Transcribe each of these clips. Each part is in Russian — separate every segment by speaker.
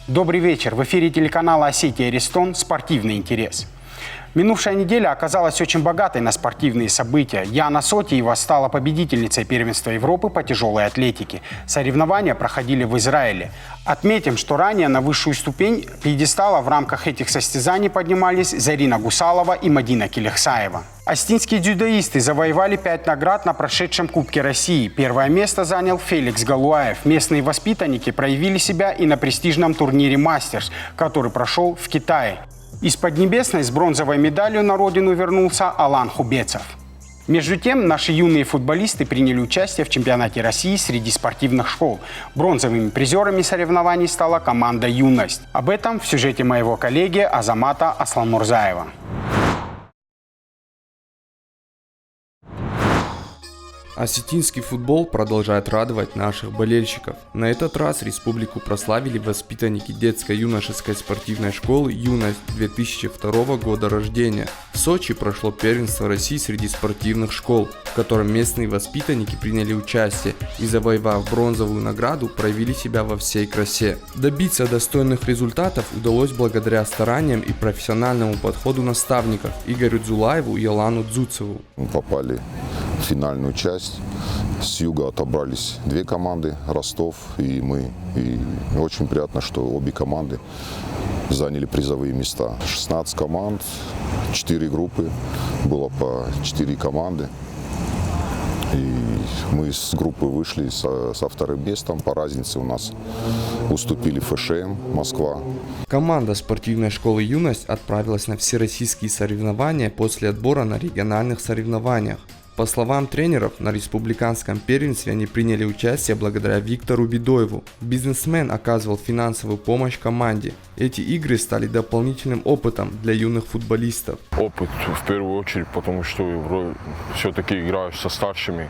Speaker 1: Добрый вечер. В эфире телеканала «Осетия Рестон» «Спортивный интерес». Минувшая неделя оказалась очень богатой на спортивные события. Яна Сотиева стала победительницей первенства Европы по тяжелой атлетике. Соревнования проходили в Израиле. Отметим, что ранее на высшую ступень пьедестала в рамках этих состязаний поднимались Зарина Гусалова и Мадина Келехсаева. Остинские дзюдоисты завоевали 5 наград на прошедшем Кубке России. Первое место занял Феликс Галуаев. Местные воспитанники проявили себя и на престижном турнире «Мастерс», который прошел в Китае. Из Поднебесной с бронзовой медалью на родину вернулся Алан Хубецов. Между тем, наши юные футболисты приняли участие в чемпионате России среди спортивных школ. Бронзовыми призерами соревнований стала команда «Юность». Об этом в сюжете моего коллеги Азамата Асламурзаева.
Speaker 2: Осетинский футбол продолжает радовать наших болельщиков. На этот раз республику прославили воспитанники детско-юношеской спортивной школы «Юность» 2002 года рождения. В Сочи прошло первенство России среди спортивных школ, в котором местные воспитанники приняли участие и, завоевав бронзовую награду, проявили себя во всей красе. Добиться достойных результатов удалось благодаря стараниям и профессиональному подходу наставников Игорю Дзулаеву и Алану Дзуцеву.
Speaker 3: Мы попали в финальную часть. С юга отобрались 2 команды, Ростов и мы. И очень приятно, что обе команды заняли призовые места. 16 команд, 4 группы, было по 4 команды. И мы с группы вышли со вторым местом. По разнице у нас уступили ФШМ Москва.
Speaker 2: Команда спортивной школы «Юность» отправилась на всероссийские соревнования после отбора на региональных соревнованиях. По словам тренеров, на республиканском первенстве они приняли участие благодаря Виктору Бедоеву. Бизнесмен оказывал финансовую помощь команде. Эти игры стали дополнительным опытом для юных футболистов.
Speaker 4: Опыт в первую очередь, потому что все-таки играешь со старшими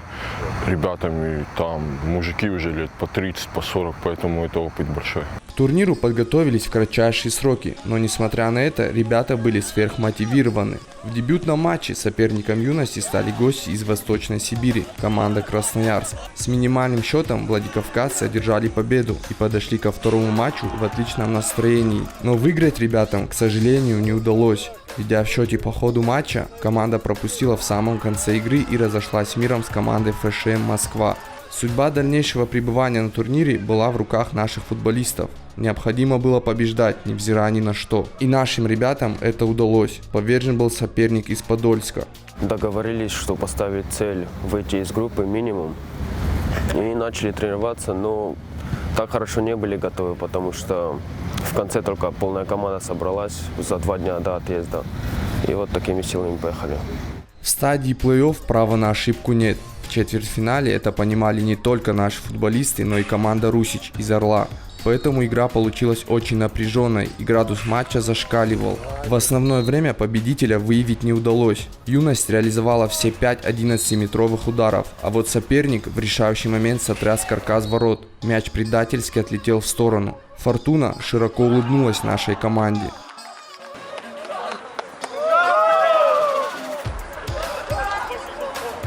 Speaker 4: ребятами, там мужики уже лет по 30, по 40, поэтому это опыт большой.
Speaker 2: К турниру подготовились в кратчайшие сроки, но несмотря на это, ребята были сверхмотивированы. В дебютном матче соперником «Юности» стали гости из Восточной Сибири, команда «Красноярск». С минимальным счетом владикавказцы одержали победу и подошли ко второму матчу в отличном настроении. Но выиграть ребятам, к сожалению, не удалось. Ведя в счете по ходу матча, команда пропустила в самом конце игры и разошлась миром с командой ФШМ Москва. Судьба дальнейшего пребывания на турнире была в руках наших футболистов. Необходимо было побеждать, невзирая ни на что. И нашим ребятам это удалось. Повержен был соперник из Подольска.
Speaker 5: Договорились, что поставить цель выйти из группы минимум. И начали тренироваться, но так хорошо не были готовы, потому что в конце только полная команда собралась за 2 дня до отъезда. И вот такими силами поехали.
Speaker 2: В стадии плей-офф права на ошибку нет. В четвертьфинале это понимали не только наши футболисты, но и команда «Русич» из Орла. Поэтому игра получилась очень напряженной и градус матча зашкаливал. В основное время победителя выявить не удалось. «Юность» реализовала все 5 11-метровых ударов, а вот соперник в решающий момент сотряс каркас ворот. Мяч предательски отлетел в сторону. «Фортуна» широко улыбнулась нашей команде.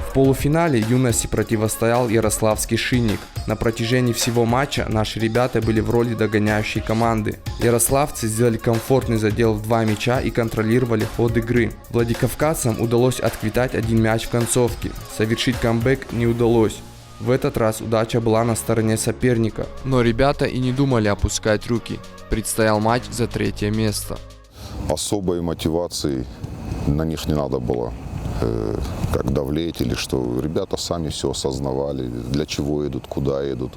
Speaker 2: В полуфинале «Юности» противостоял ярославский «Шинник». На протяжении всего матча наши ребята были в роли догоняющей команды. Ярославцы сделали комфортный задел в 2 мяча и контролировали ход игры. Владикавказцам удалось отквитать 1 мяч в концовке. Совершить камбэк не удалось. В этот раз удача была на стороне соперника. Но ребята и не думали опускать руки. Предстоял матч за 3-е место.
Speaker 3: Особой мотивации на них не надо было как давлеть или что. Ребята сами все осознавали, для чего идут, куда идут.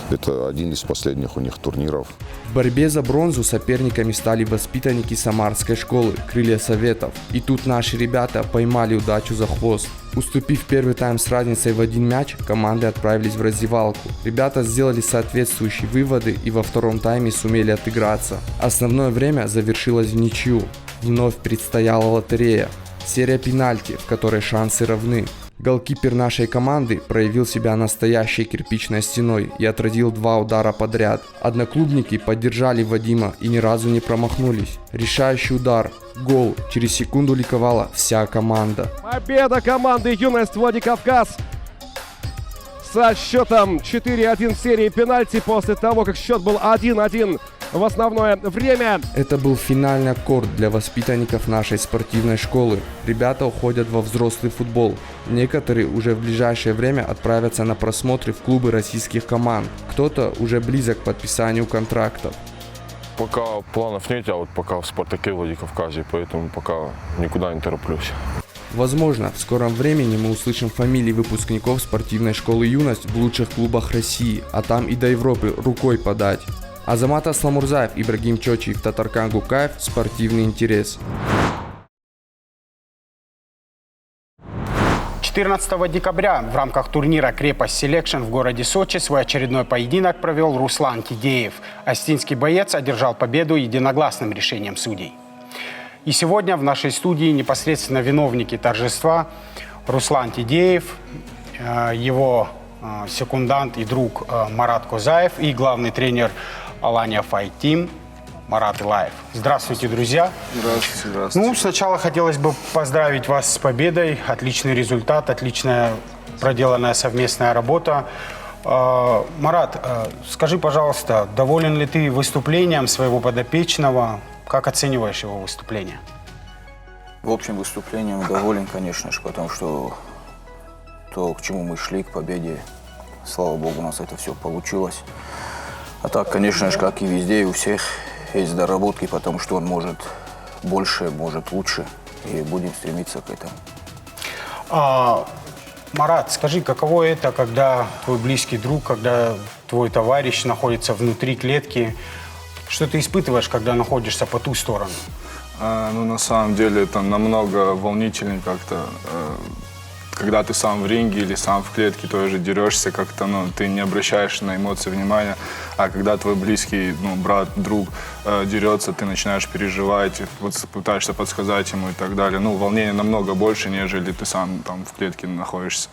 Speaker 3: Это один из последних у них турниров.
Speaker 2: В борьбе за бронзу соперниками стали воспитанники самарской школы «Крылья Советов». И тут наши ребята поймали удачу за хвост. Уступив первый тайм с разницей в 1 мяч, команды отправились в раздевалку. Ребята сделали соответствующие выводы и во втором тайме сумели отыграться. Основное время завершилось в ничью. Вновь предстояла лотерея. Серия пенальти, в которой шансы равны. Голкипер нашей команды проявил себя настоящей кирпичной стеной и отразил 2 удара подряд. Одноклубники поддержали Вадима и ни разу не промахнулись. Решающий удар. Гол. Через секунду ликовала вся команда.
Speaker 6: Победа команды «Юность» Владикавказ со счетом 4-1 в серии пенальти после того, как счет был 1-1 в основное время.
Speaker 2: Это был финальный аккорд для воспитанников нашей спортивной школы. Ребята уходят во взрослый футбол. Некоторые уже в ближайшее время отправятся на просмотры в клубы российских команд. Кто-то уже близок к подписанию контрактов.
Speaker 4: Пока планов нет, я вот пока в «Спартаке» Владикавказе, поэтому пока никуда не тороплюсь.
Speaker 2: Возможно, в скором времени мы услышим фамилии выпускников спортивной школы «Юность» в лучших клубах России, а там и до Европы рукой подать. Азамат Асламурзаев, Ибрагим Чочиев, Татаркан Гукаев. Спортивный интерес.
Speaker 1: 14 декабря в рамках турнира «Крепость Селекшн» в городе Сочи свой очередной поединок провел Руслан Тидеев. Остинский боец одержал победу единогласным решением судей. И сегодня в нашей студии непосредственно виновники торжества Руслан Тидеев, его секундант и друг Марат Козаев и главный тренер Алания Fight Team Марат Илаев. Здравствуйте, друзья.
Speaker 7: Здравствуйте, здравствуйте.
Speaker 1: Ну, сначала хотелось бы поздравить вас с победой. Отличный результат, отличная проделанная совместная работа. Марат, скажи, пожалуйста, доволен ли ты выступлением своего подопечного? Как оцениваешь его выступление?
Speaker 7: В общем, выступлением доволен, конечно же, потому что то, к чему мы шли, к победе, слава богу, у нас это все получилось. А так, конечно же, как и везде, и у всех есть доработки, потому что он может больше, может лучше, и будем стремиться к этому.
Speaker 1: Марат, скажи, каково это, когда твой близкий друг, когда твой товарищ находится внутри клетки? Что ты испытываешь, когда находишься по ту сторону?
Speaker 8: Ну, на самом деле, это намного волнительнее как-то. Когда ты сам в ринге или сам в клетке тоже дерешься, как-то, ну, ты не обращаешь на эмоции внимания. А когда твой близкий, ну, брат, друг дерется, ты начинаешь переживать, вот пытаешься подсказать ему и так далее. Ну, волнение намного больше, нежели ты сам там в клетке находишься.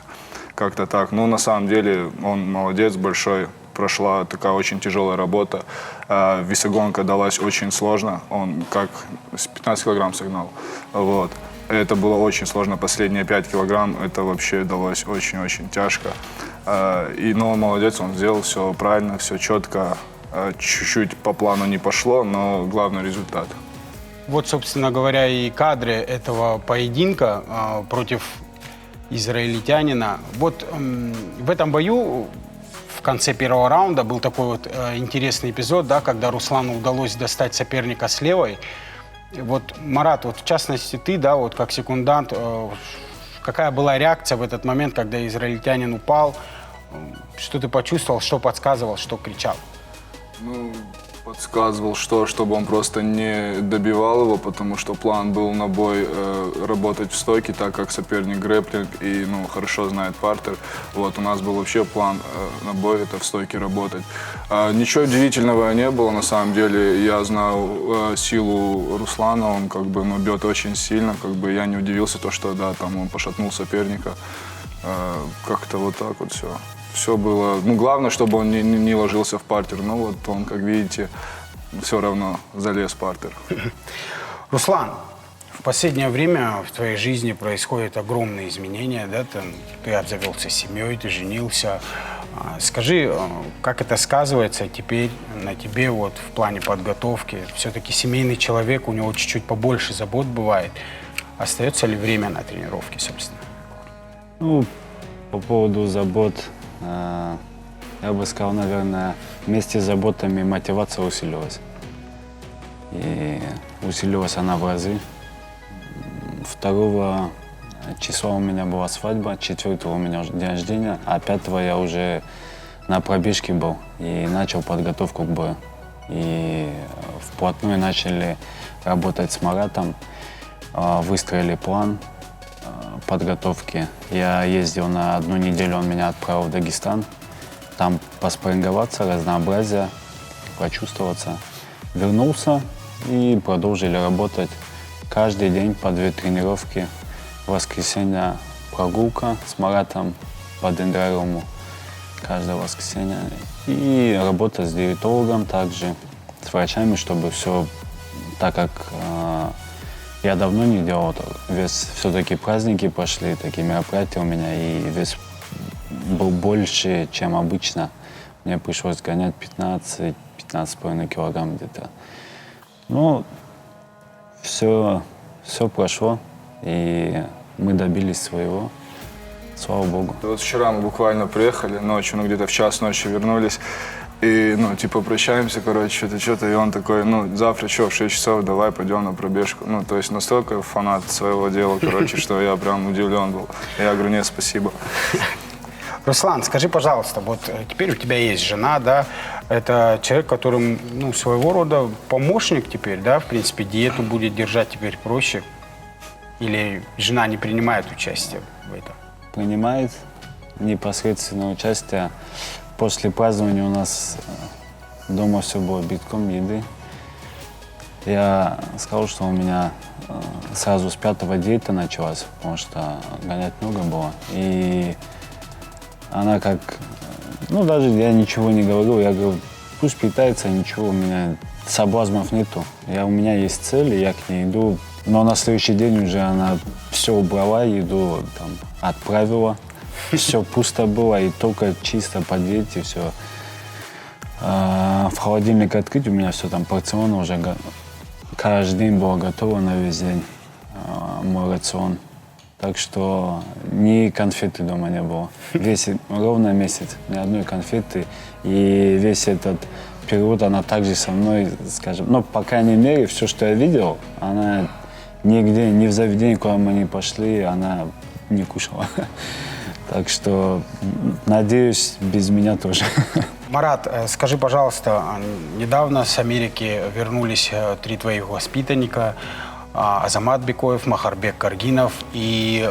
Speaker 8: Как-то так. Ну, на самом деле, он молодец большой. Прошла такая очень тяжелая работа. Весогонка далась очень сложно. Он как с 15 килограмм согнал. Вот. Это было очень сложно. Последние 5 килограмм это вообще далось очень-очень тяжко. Но он молодец, он сделал все правильно, все четко. Чуть-чуть по плану не пошло, но главный результат.
Speaker 1: Вот, собственно говоря, и кадры этого поединка против израильтянина. Вот в этом бою в конце первого раунда был такой вот интересный эпизод, да, когда Руслану удалось достать соперника с левой. Вот, Марат, вот в частности ты, да, вот как секундант, какая была реакция в этот момент, когда израильтянин упал? Что ты почувствовал, что подсказывал, что кричал?
Speaker 8: Ну, подсказывал, чтобы он просто не добивал его, потому что план был на бой работать в стойке, так как соперник грэпплинг и, ну, хорошо знает партер. Вот, у нас был вообще план на бой, это в стойке работать. Ничего удивительного не было, на самом деле. Я знал силу Руслана, он как бы, ну, бьет очень сильно, как бы я не удивился, то, что, да, там он пошатнул соперника. Как-то вот так вот все. Все было, ну, главное, чтобы он не ложился в партер. Ну, вот он, как видите, все равно залез в партер.
Speaker 1: Руслан, в последнее время в твоей жизни происходят огромные изменения, да? Ты обзавелся семьей, ты женился. Скажи, как это сказывается теперь на тебе вот в плане подготовки? Все-таки семейный человек, у него чуть-чуть побольше забот бывает. Остается ли время на тренировки, собственно?
Speaker 9: Ну, по поводу забот, я бы сказал, наверное, вместе с заботами мотивация усилилась. И усилилась она в разы. 2 числа у меня была свадьба, 4 у меня день рождения, а 5 я уже на пробежке был и начал подготовку к бою. И вплотную начали работать с Маратом, выстроили план подготовки. Я ездил на 1 неделю, он меня отправил в Дагестан. Там поспарринговаться, разнообразие, почувствоваться. Вернулся и продолжили работать. Каждый день по 2 тренировки. В воскресенье прогулка с Маратом по дендрариуму. Каждое воскресенье. И работа с диетологом также, с врачами, чтобы все так, как я давно не делал. Все-таки праздники пошли, такие мероприятия у меня, и вес был больше, чем обычно. Мне пришлось гонять 15,5 килограмм где-то. Ну, все прошло, и мы добились своего. Слава Богу.
Speaker 8: Вот вчера мы буквально приехали ночью, ну где-то в час ночи вернулись. И, ну, типа, прощаемся, короче, что-то, и он такой, ну, завтра что, в 6 часов давай пойдем на пробежку. Ну, то есть настолько фанат своего дела, короче, что я прям удивлен был. Я говорю, нет, спасибо.
Speaker 1: Руслан, скажи, пожалуйста, вот теперь у тебя есть жена, да, это человек, которым, ну, своего рода помощник теперь, да, в принципе, диету будет держать теперь проще, или жена не принимает участие в этом?
Speaker 9: Принимает непосредственное участие. После празднования у нас дома все было битком еды. Я сказал, что у меня сразу с 5-го диета началась, потому что гонять много было. И она как, ну даже я ничего не говорил, я говорю, пусть питается, ничего, у меня соблазнов нету. У меня есть цель, и я к ней иду. Но на следующий день уже она все убрала, еду там отправила. Все пусто было, и только чисто по диете все. В холодильник открыть, у меня все там порционно уже каждый день было готово на весь день, мой рацион. Так что ни конфеты дома не было. Ровно месяц, ни одной конфеты. И весь этот период она также со мной, скажем, ну, по крайней мере, все, что я видел, она нигде, ни в заведении, куда мы не пошли, она не кушала. Так что, надеюсь, без меня тоже.
Speaker 1: Марат, скажи, пожалуйста, недавно с Америки вернулись 3 твоих воспитанника, Азамат Бекоев, Махарбек Каргинов и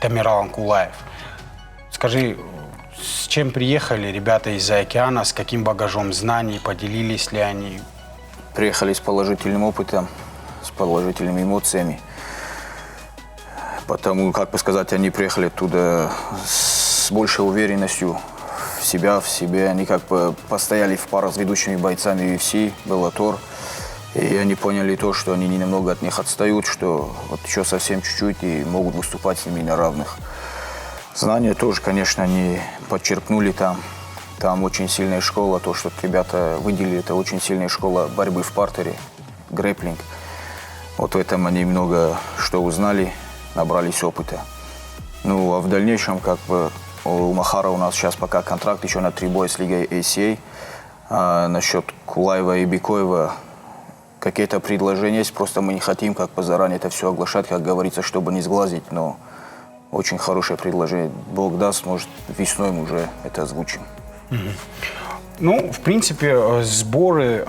Speaker 1: Тамирал Анкулаев. Скажи, с чем приехали ребята из-за океана, с каким багажом знаний, поделились ли они?
Speaker 7: Приехали с положительным опытом, с положительными эмоциями. Потому, как бы сказать, они приехали оттуда с большей уверенностью в себе. Они как бы постояли в парах с ведущими бойцами UFC, Bellator. И они поняли то, что они немного от них отстают, что вот еще совсем чуть-чуть и могут выступать с ними на равных. Знания тоже, конечно, они подчеркнули там. Там очень сильная школа, то, что ребята выделили, это очень сильная школа борьбы в партере, грэпплинг. Вот в этом они много что узнали, набрались опыта. Ну, а в дальнейшем, как бы, у Махара у нас сейчас пока контракт еще на 3 боя с Лигой ACA. А насчет Кулаева и Бекоева какие-то предложения есть, просто мы не хотим как бы заранее это все оглашать, как говорится, чтобы не сглазить, но очень хорошее предложение. Бог даст, может, весной мы уже это озвучим.
Speaker 1: Ну, в принципе, сборы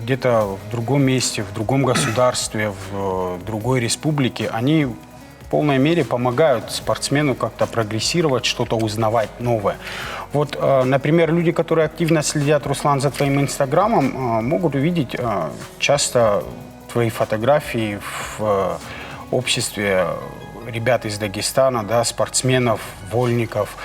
Speaker 1: где-то в другом месте, в другом государстве, в другой республике, они в полной мере помогают спортсмену как-то прогрессировать, что-то узнавать новое. Вот, например, люди, которые активно следят, Руслан, за твоим инстаграмом, могут увидеть часто твои фотографии в обществе ребят из Дагестана, да, спортсменов, вольников.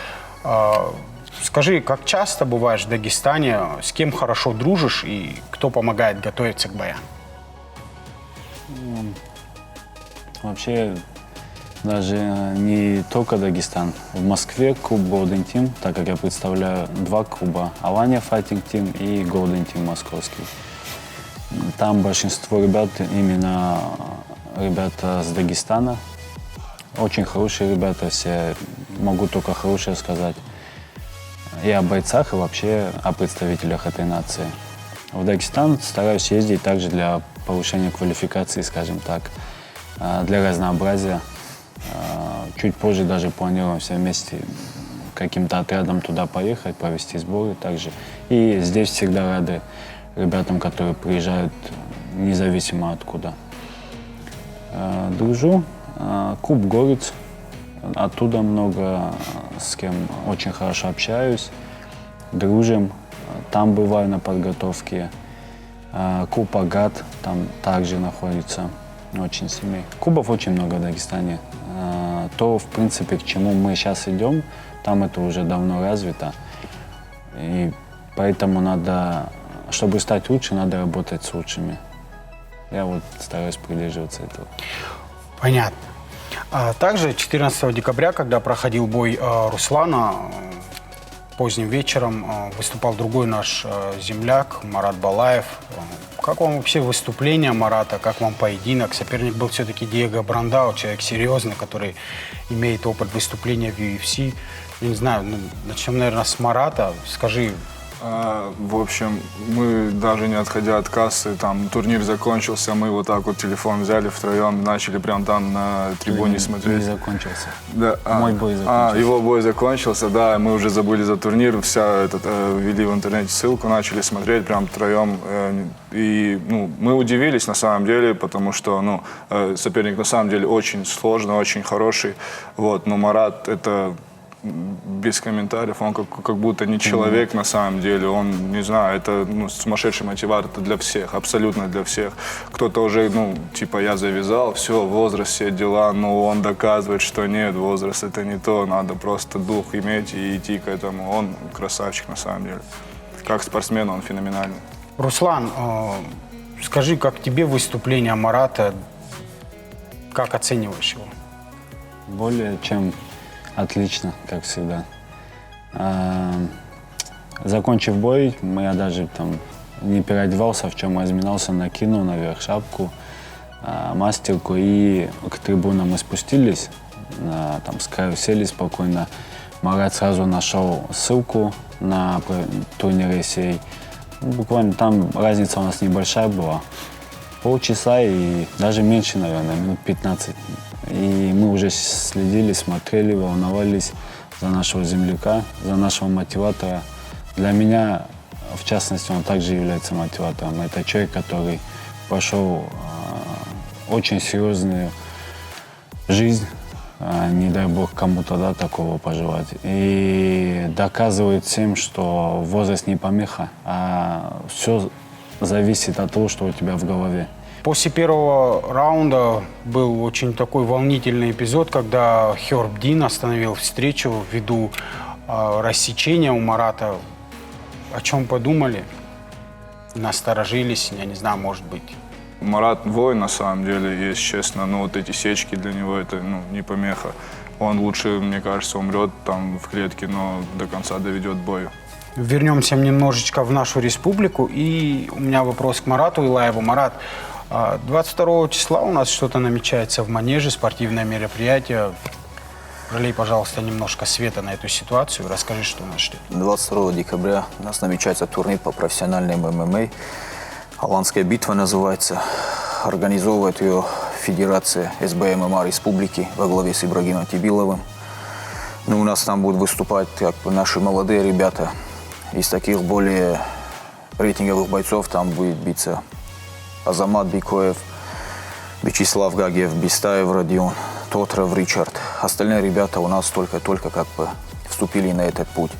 Speaker 1: Скажи, как часто бываешь в Дагестане, с кем хорошо дружишь и кто помогает готовиться к боям?
Speaker 9: Вообще, даже не только Дагестан. В Москве клуб Golden Team, так как я представляю 2 клуба, Алания Fighting Team и Golden Team московский. Там большинство ребят, именно ребята с Дагестана. Очень хорошие ребята, все, могу только хорошее сказать. И о бойцах, и вообще о представителях этой нации. В Дагестан стараюсь ездить также для повышения квалификации, скажем так, для разнообразия. Чуть позже даже планируем все вместе каким-то отрядом туда поехать, провести сборы также. И здесь всегда рады ребятам, которые приезжают независимо откуда. Дружу. Клуб «Горец». Оттуда много с кем очень хорошо общаюсь. Дружим. Там бываю на подготовке. Клуб «Агат» там также находится. Очень семей. Клубов очень много в Дагестане. То, в принципе, к чему мы сейчас идем, там это уже давно развито. И поэтому надо, чтобы стать лучше, надо работать с лучшими. Я вот стараюсь придерживаться этого.
Speaker 1: Понятно. Также 14 декабря, когда проходил бой Руслана, поздним вечером выступал другой наш земляк Марат Балаев. Как вам вообще выступление Марата, как вам поединок? Соперник был все-таки Диего Брандау, человек серьезный, который имеет опыт выступления в UFC. Я не знаю, начнем, наверное, с Марата. Скажи.
Speaker 8: В общем, мы даже не отходя от кассы, там турнир закончился, мы вот так вот телефон взяли втроем, начали прям там на трибуне смотреть.
Speaker 9: Не закончился.
Speaker 8: Да,
Speaker 9: Мой бой закончился.
Speaker 8: Его бой закончился, да, мы уже забыли за турнир, ввели в интернете ссылку, начали смотреть прям втроем. И мы удивились на самом деле, потому что соперник на самом деле очень сложный, очень хороший. Вот, но Марат это... без комментариев, он как будто не человек на самом деле, он, не знаю, это сумасшедший мотиватор для всех, абсолютно для всех. Кто-то уже, типа, я завязал, все, возраст, все дела, но он доказывает, что нет, возраст это не то, надо просто дух иметь и идти к этому. Он красавчик на самом деле. Как спортсмен он феноменальный.
Speaker 1: Руслан, скажи, как тебе выступление Марата, как оцениваешь его?
Speaker 9: Более чем отлично, как всегда. Закончив бой, я даже там не переодевался, в чем разминался, накинул наверх шапку, мастерку, и к трибунам мы спустились, там с краю сели спокойно. Марат сразу нашел ссылку на турнир ACA. Буквально там разница у нас небольшая была. Полчаса и даже меньше, наверное, минут 15. И мы уже следили, смотрели, волновались за нашего земляка, за нашего мотиватора. Для меня, в частности, он также является мотиватором. Это человек, который прошел очень серьезную жизнь, не дай бог кому-то такого пожелать. И доказывает всем, что возраст не помеха, а все зависит от того, что у тебя в голове.
Speaker 1: После первого раунда был очень такой волнительный эпизод, когда Херб Дин остановил встречу ввиду рассечения у Марата. О чем подумали? Насторожились, я не знаю, может быть.
Speaker 8: Марат воин на самом деле, если честно, но вот эти сечки для него это не помеха. Он лучше, мне кажется, умрет там в клетке, но до конца доведет бой.
Speaker 1: Вернемся немножечко в нашу республику. И у меня вопрос к Марату Илаеву. Марат, 22 числа у нас что-то намечается в Манеже, спортивное мероприятие. Пролей, пожалуйста, немножко света на эту ситуацию. Расскажи, что нас ждет.
Speaker 7: 22 декабря у нас намечается турнир по профессиональным ММА. Голландская битва называется. Организовывает ее Федерация СБММА Республики во главе с Ибрагимом Тибиловым. У нас там будут выступать наши молодые ребята. Из таких более рейтинговых бойцов там будет биться Азамат Бикоев, Вячеслав Гагиев, Бестаев Родион, Тотров Ричард. Остальные ребята у нас только вступили на этот путь.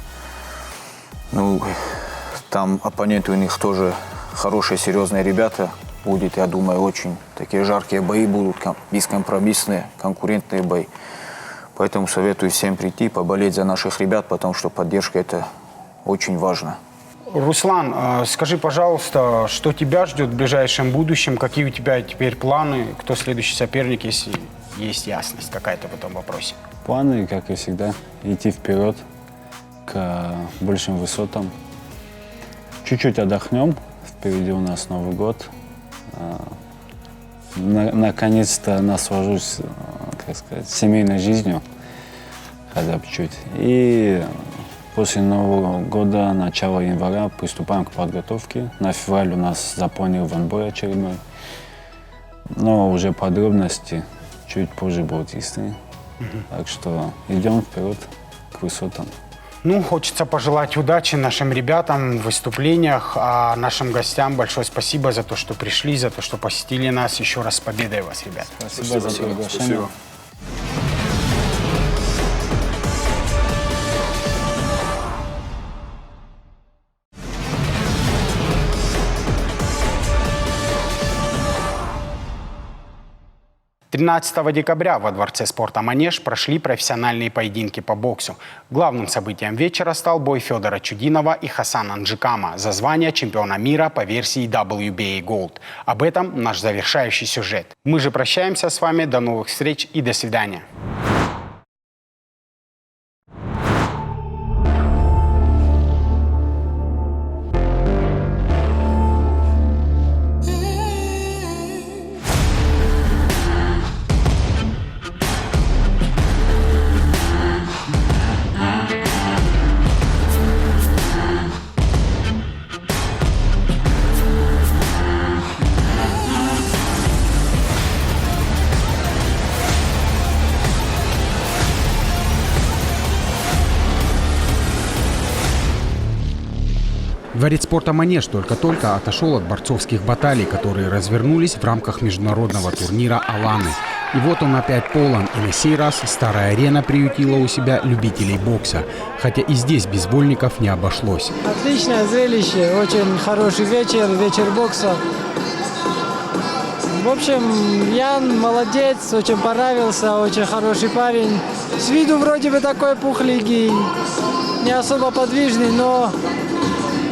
Speaker 7: Там оппоненты у них тоже хорошие, серьезные ребята. Будет, я думаю, очень такие жаркие бои будут, бескомпромиссные, конкурентные бои. Поэтому советую всем прийти, поболеть за наших ребят, потому что поддержка – это очень важно.
Speaker 1: Руслан, скажи, пожалуйста, что тебя ждет в ближайшем будущем? Какие у тебя теперь планы? Кто следующий соперник, если есть ясность какая-то в этом вопросе?
Speaker 9: Планы, как и всегда, идти вперед к большим высотам. Чуть-чуть отдохнем. Впереди у нас Новый год. Наконец-то наслажусь, семейной жизнью, хотя бы чуть. И после Нового года, начала января, приступаем к подготовке. На февраль у нас запланирован бой очередной. Но уже подробности чуть позже будут ясны. Так что идем вперед к высотам.
Speaker 1: Хочется пожелать удачи нашим ребятам в выступлениях, а нашим гостям большое спасибо за то, что пришли, за то, что посетили нас. Еще раз с победой вас, ребят.
Speaker 9: Спасибо за приглашение.
Speaker 8: Спасибо.
Speaker 1: – 13 декабря во Дворце спорта «Манеж» прошли профессиональные поединки по боксу. Главным событием вечера стал бой Федора Чудинова и Хасана Нджикама за звание чемпиона мира по версии WBA Gold. Об этом наш завершающий сюжет. Мы же прощаемся с вами. До новых встреч и до свидания. Дворец спорта «Манеж» только-только отошел от борцовских баталий, которые развернулись в рамках международного турнира «Аланы». И вот он опять полон, и на сей раз старая арена приютила у себя любителей бокса. Хотя и здесь без вольников не обошлось.
Speaker 10: Отличное зрелище, очень хороший вечер бокса. В общем, Ян молодец, очень понравился, очень хороший парень. С виду вроде бы такой пухленький, не особо подвижный, но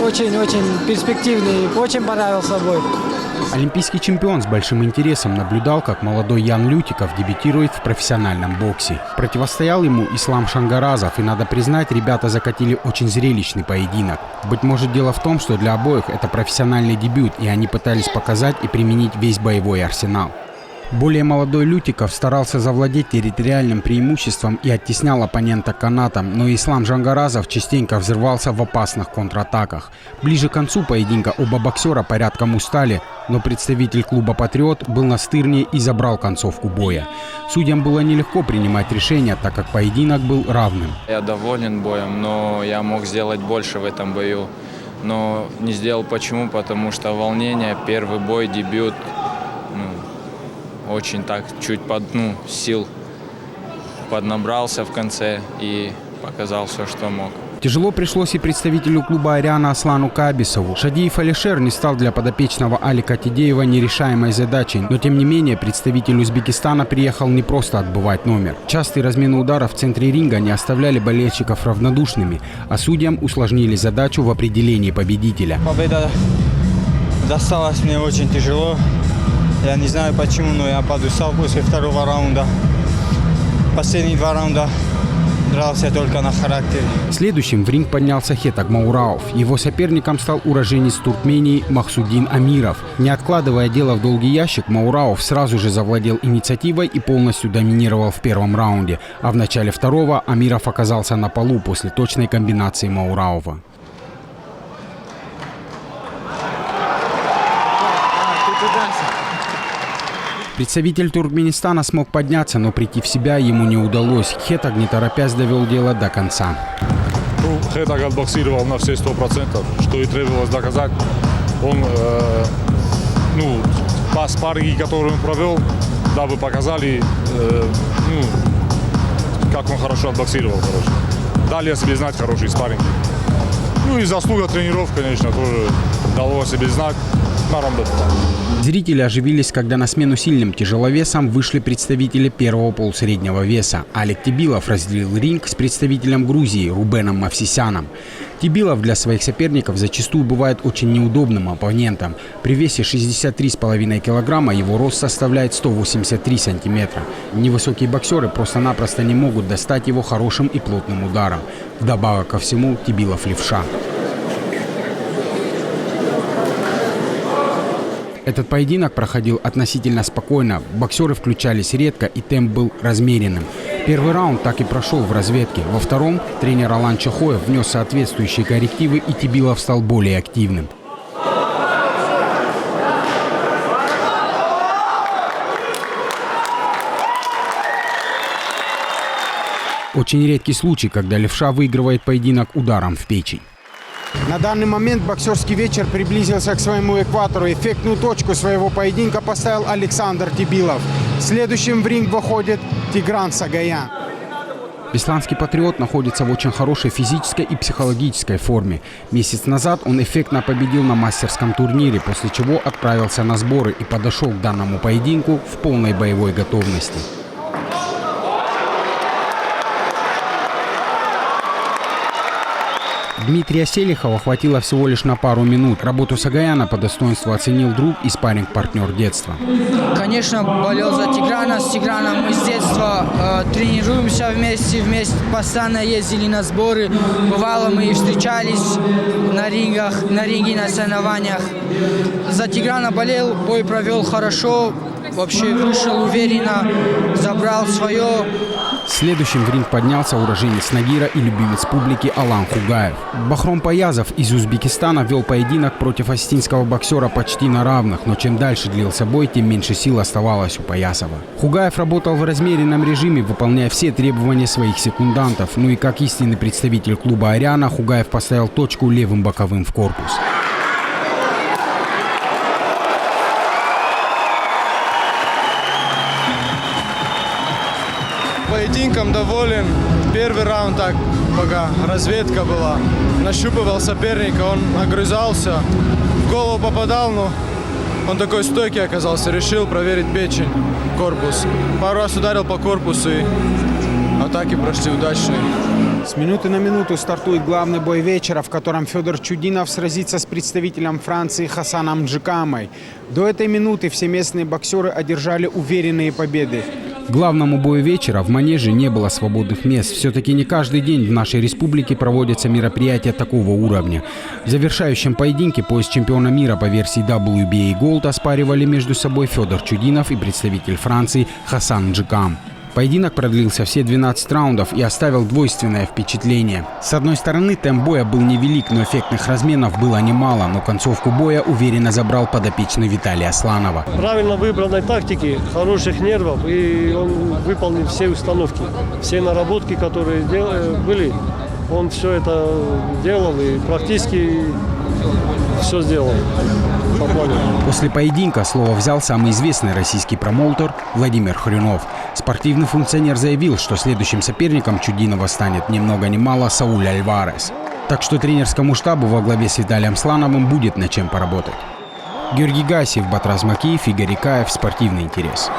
Speaker 10: очень-очень перспективный, очень понравился бой.
Speaker 1: Олимпийский чемпион с большим интересом наблюдал, как молодой Ян Лютиков дебютирует в профессиональном боксе. Противостоял ему Ислам Шангаразов, и, надо признать, ребята закатили очень зрелищный поединок. Быть может, дело в том, что для обоих это профессиональный дебют, и они пытались показать и применить весь боевой арсенал. Более молодой Лютиков старался завладеть территориальным преимуществом и оттеснял оппонента канатом, но Ислам Жангаразов частенько взрывался в опасных контратаках. Ближе к концу поединка оба боксера порядком устали, но представитель клуба «Патриот» был настырнее и забрал концовку боя. Судьям было нелегко принимать решения, так как поединок был равным.
Speaker 11: Я доволен боем, но я мог сделать больше в этом бою. Но не сделал почему? Потому что волнение, первый бой, дебют. Очень так чуть сил поднабрался в конце и показал все, что мог.
Speaker 1: Тяжело пришлось и представителю клуба «Ариана» Аслану Кабисову. Шадиев Алишер не стал для подопечного Алика Тидеева нерешаемой задачей, но тем не менее представитель Узбекистана приехал не просто отбывать номер. Частые размены ударов в центре ринга не оставляли болельщиков равнодушными, а судьям усложнили задачу в определении победителя.
Speaker 12: Победа досталась мне очень тяжело. Я не знаю почему, но я подустал после второго раунда. Последние два раунда дрался только на характере.
Speaker 1: Следующим в ринг поднялся Хетаг Маураов. Его соперником стал уроженец Туркмении Махсудин Амиров. Не откладывая дело в долгий ящик, Маураов сразу же завладел инициативой и полностью доминировал в первом раунде. А в начале второго Амиров оказался на полу после точной комбинации Маураова. Представитель Туркменистана смог подняться, но прийти в себя ему не удалось. Хетаг, не торопясь, довел дело до конца.
Speaker 13: Хетаг отбоксировал на все 100%, что и требовалось доказать. Он, по спарринге, который он провел, дабы показали, как он хорошо отбоксировал. Дали о себе знать хороший спарринг. И заслуга тренеров, конечно, тоже дало о себе знать.
Speaker 1: Зрители оживились, когда на смену сильным тяжеловесам вышли представители первого полусреднего веса. Алик Тибилов разделил ринг с представителем Грузии Рубеном Мавсисяном. Тибилов для своих соперников зачастую бывает очень неудобным оппонентом. При весе 63,5 килограмма его рост составляет 183 сантиметра. Невысокие боксеры просто-напросто не могут достать его хорошим и плотным ударом. Вдобавок ко всему, Тибилов левша. Этот поединок проходил относительно спокойно, боксеры включались редко и темп был размеренным. Первый раунд так и прошел в разведке. Во втором тренер Алан Чахоев внес соответствующие коррективы, и Тибилов стал более активным. Очень редкий случай, когда левша выигрывает поединок ударом в печень. На данный момент боксерский вечер приблизился к своему экватору. Эффектную точку своего поединка поставил Александр Тибилов. Следующим в ринг выходит Тигран Сагаян. Бесланский «Патриот» находится в очень хорошей физической и психологической форме. Месяц назад он эффектно победил на мастерском турнире, после чего отправился на сборы и подошел к данному поединку в полной боевой готовности. Дмитрия Селихова хватило всего лишь на пару минут. Работу Сагаяна по достоинству оценил друг и спарринг-партнер детства.
Speaker 14: Конечно, болел за Тиграна. С Тиграном мы с детства тренируемся вместе, постоянно ездили на сборы. Бывало, мы и встречались на ринге, на соревнованиях. За Тиграна болел, бой провел хорошо. Вообще вышел уверенно, забрал свое.
Speaker 1: Следующим в ринг поднялся уроженец Нагира и любимец публики Алан Хугаев. Бахром Паязов из Узбекистана вел поединок против осетинского боксера почти на равных, но чем дальше длился бой, тем меньше сил оставалось у Паясова. Хугаев работал в размеренном режиме, выполняя все требования своих секундантов. Ну и как истинный представитель клуба «Ариана», Хугаев поставил точку левым боковым в корпус.
Speaker 15: Поединком доволен. Первый раунд так пока разведка была. Нащупывал соперника, он огрызался, в голову попадал, но он такой стойкий оказался. Решил проверить печень, корпус. Пару раз ударил по корпусу и атаки прошли удачные.
Speaker 1: С минуты на минуту стартует главный бой вечера, в котором Федор Чудинов сразится с представителем Франции Хасаном Джикамой. До этой минуты все местные боксеры одержали уверенные победы. Главному бою вечера в манеже не было свободных мест. Все-таки не каждый день в нашей республике проводятся мероприятия такого уровня. В завершающем поединке пояс чемпиона мира по версии WBA Gold оспаривали между собой Федор Чудинов и представитель Франции Хасан Джикам. Поединок продлился все 12 раундов и оставил двойственное впечатление. С одной стороны, темп боя был невелик, но эффектных разменов было немало. Но концовку боя уверенно забрал подопечный Виталия Асланова.
Speaker 16: Правильно выбранной тактики, хороших нервов, и он выполнил все установки. Все наработки, которые были, он все это делал и практически все сделал.
Speaker 1: После поединка слово взял самый известный российский промоутер Владимир Хрюнов. Спортивный функционер заявил, что следующим соперником Чудинова станет ни много ни мало Сауль Альварес. Так что тренерскому штабу во главе с Виталием Слановым будет над чем поработать. Георгий Гасиев, Батраз Макеев, Игорь Икаев. Спортивный интерес.